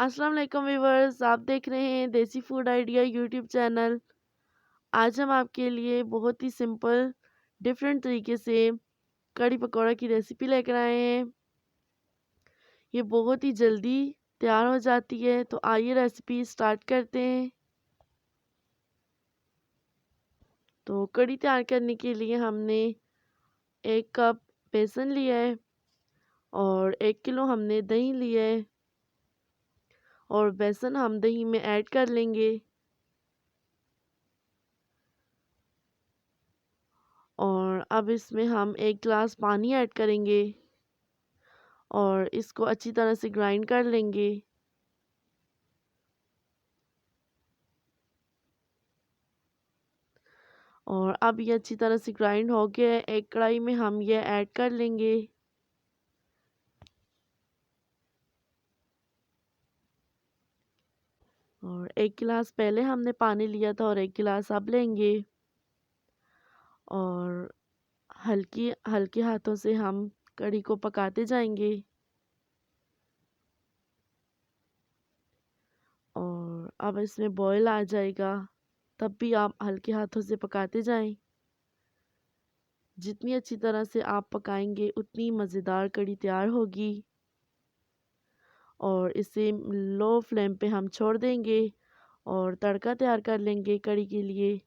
अस्सलाम वालेकुम व्यूवर्स, आप देख रहे हैं देसी फूड आइडिया यूट्यूब चैनल। आज हम आपके लिए बहुत ही सिंपल डिफरेंट तरीके से कढ़ी पकौड़ा की रेसिपी लेकर आए हैं। ये बहुत ही जल्दी तैयार हो जाती है, तो आइए रेसिपी स्टार्ट करते हैं। तो कढ़ी तैयार करने के लिए हमने 1 कप बेसन लिया है और 1 किलो हमने दही लिया है और बेसन हम दही में ऐड कर लेंगे और अब इसमें हम 1 गिलास पानी ऐड करेंगे और इसको अच्छी तरह से ग्राइंड कर लेंगे। और अब ये अच्छी तरह से ग्राइंड हो गया है। एक कढ़ाई में हम ये ऐड कर लेंगे और 1 गिलास पहले हमने पानी लिया था और 1 गिलास अब लेंगे और हल्की हल्के हाथों से हम कढ़ी को पकाते जाएंगे और अब इसमें बॉयल आ जाएगा, तब भी आप हल्के हाथों से पकाते जाएं। जितनी अच्छी तरह से आप पकाएंगे उतनी मज़ेदार कढ़ी तैयार होगी और इसे लो फ्लेम पे हम छोड़ देंगे और तड़का तैयार कर लेंगे कढ़ी के लिए।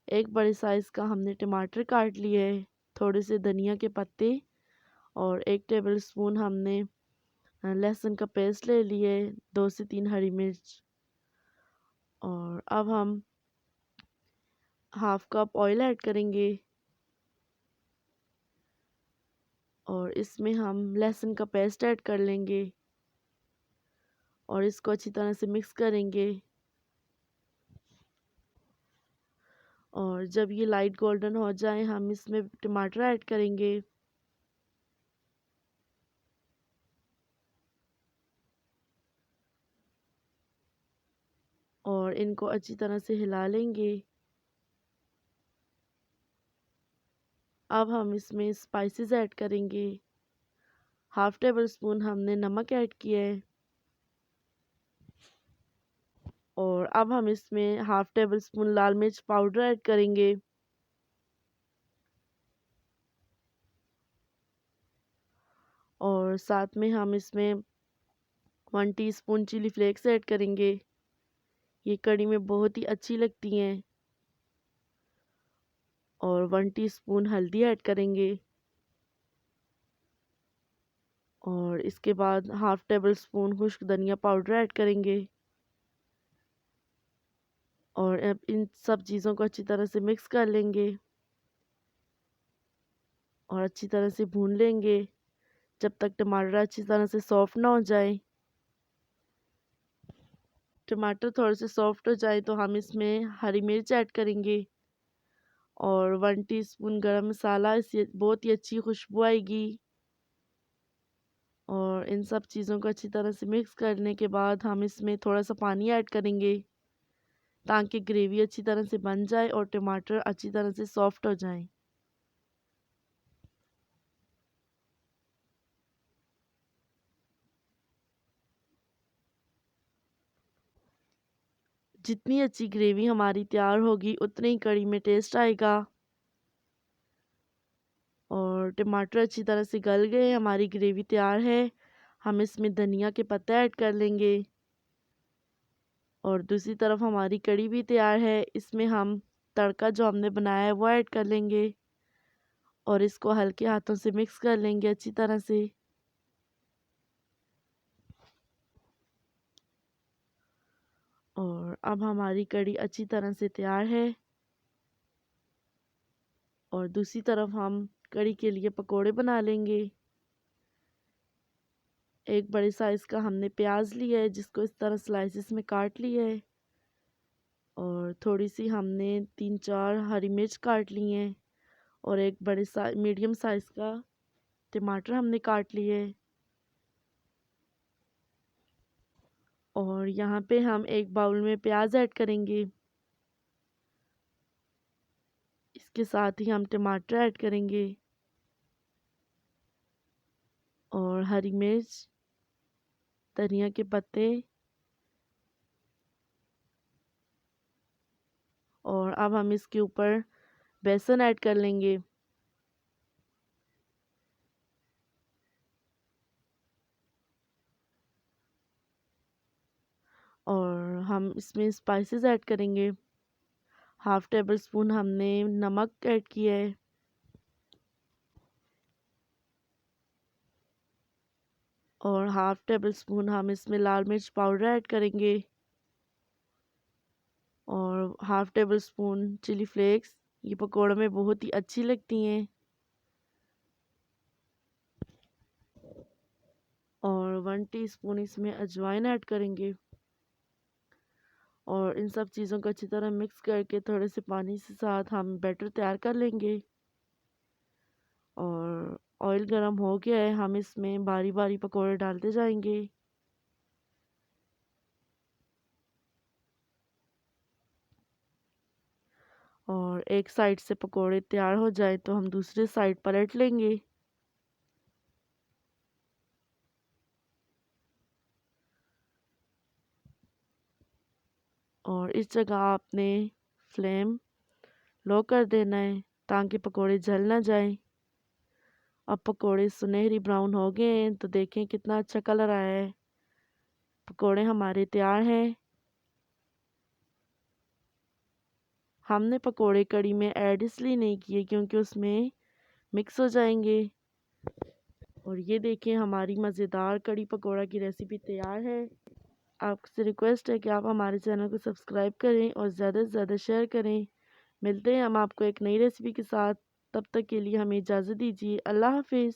एक बड़े साइज़ का हमने टमाटर काट लिए है, थोड़े से धनिया के पत्ते और 1 टेबल स्पून हमने लहसुन का पेस्ट ले लिए, 2 से 3 हरी मिर्च और अब हम हाफ कप ऑयल ऐड करेंगे और इसमें हम लहसुन का पेस्ट ऐड कर लेंगे और इसको अच्छी तरह से मिक्स करेंगे और जब ये लाइट गोल्डन हो जाए हम इसमें टमाटर ऐड करेंगे और इनको अच्छी तरह से हिला लेंगे। अब हम इसमें स्पाइसेस ऐड करेंगे। हाफ टेबल स्पून हमने नमक ऐड किया है और अब हम इसमें हाफ टेबल स्पून लाल मिर्च पाउडर ऐड करेंगे और साथ में हम इसमें 1 टीस्पून चिली फ्लेक्स ऐड करेंगे। ये कढ़ी में बहुत ही अच्छी लगती हैं और 1 टीस्पून हल्दी ऐड करेंगे और इसके बाद हाफ टेबल स्पून खुश्क धनिया पाउडर ऐड करेंगे और अब इन सब चीज़ों को अच्छी तरह से मिक्स कर लेंगे और अच्छी तरह से भून लेंगे जब तक टमाटर अच्छी तरह से सॉफ्ट ना हो जाए। टमाटर थोड़े से सॉफ्ट हो जाए तो हम इसमें हरी मिर्च ऐड करेंगे और 1 टीस्पून गरम मसाला, इससे बहुत ही अच्छी खुशबू आएगी और इन सब चीज़ों को अच्छी तरह से मिक्स करने के बाद हम इसमें थोड़ा सा पानी ऐड करेंगे ताकि ग्रेवी अच्छी तरह से बन जाए और टमाटर अच्छी तरह से सॉफ्ट हो जाए। जितनी अच्छी ग्रेवी हमारी तैयार होगी उतनी ही कढ़ी में टेस्ट आएगा और टमाटर अच्छी तरह से गल गए, हमारी ग्रेवी तैयार है। हम इसमें धनिया के पत्ते ऐड कर लेंगे और दूसरी तरफ हमारी कढ़ी भी तैयार है। इसमें हम तड़का जो हमने बनाया है वो ऐड कर लेंगे और इसको हल्के हाथों से मिक्स कर लेंगे अच्छी तरह से और अब हमारी कढ़ी अच्छी तरह से तैयार है और दूसरी तरफ हम कढ़ी के लिए पकोड़े बना लेंगे। एक बड़े साइज़ का हमने प्याज लिया है जिसको इस तरह स्लाइसिस में काट लिया है और थोड़ी सी हमने 3-4 हरी मिर्च काट ली हैं और एक मीडियम साइज़ का टमाटर हमने काट लिए है और यहाँ पे हम एक बाउल में प्याज ऐड करेंगे। इसके साथ ही हम टमाटर ऐड करेंगे और हरी मिर्च धनिया के पत्ते और अब हम इसके ऊपर बेसन ऐड कर लेंगे। और हम इसमें स्पाइसेस ऐड करेंगे। हाफ टेबल स्पून हमने नमक ऐड किया है और हाफ टेबल स्पून हम इसमें लाल मिर्च पाउडर ऐड करेंगे और half tablespoon chilli flakes. ये पकौड़ों में बहुत ही अच्छी लगती हैं। और 1 टीस्पून इसमें अजवाइन ऐड करेंगे और इन सब चीज़ों को अच्छी तरह मिक्स करके थोड़े से पानी के साथ हम बैटर तैयार कर लेंगे। और ऑयल गरम हो गया है, हम इसमें बारी बारी पकौड़े डालते जाएंगे। और एक साइड से पकौड़े तैयार हो जाए तो हम दूसरी साइड पलट लेंगे। और इस जगह आपने फ्लेम लो कर देना है ताकि पकौड़े जल ना जाए। अब पकौड़े सुनहरी ब्राउन हो गए हैं तो देखें कितना अच्छा कलर आया है। पकौड़े हमारे तैयार हैं। हमने पकौड़े कड़ी में ऐड इसलिए नहीं किए क्योंकि उसमें मिक्स हो जाएंगे। और ये देखें हमारी मज़ेदार कड़ी पकौड़ा की रेसिपी तैयार है। आपसे रिक्वेस्ट है कि आप हमारे चैनल को सब्सक्राइब करें और ज़्यादा से ज़्यादा शेयर करें। मिलते हैं हम आपको एक नई रेसिपी के साथ। तब तक के लिए हमें इजाज़त दीजिए। अल्लाह हाफिज़।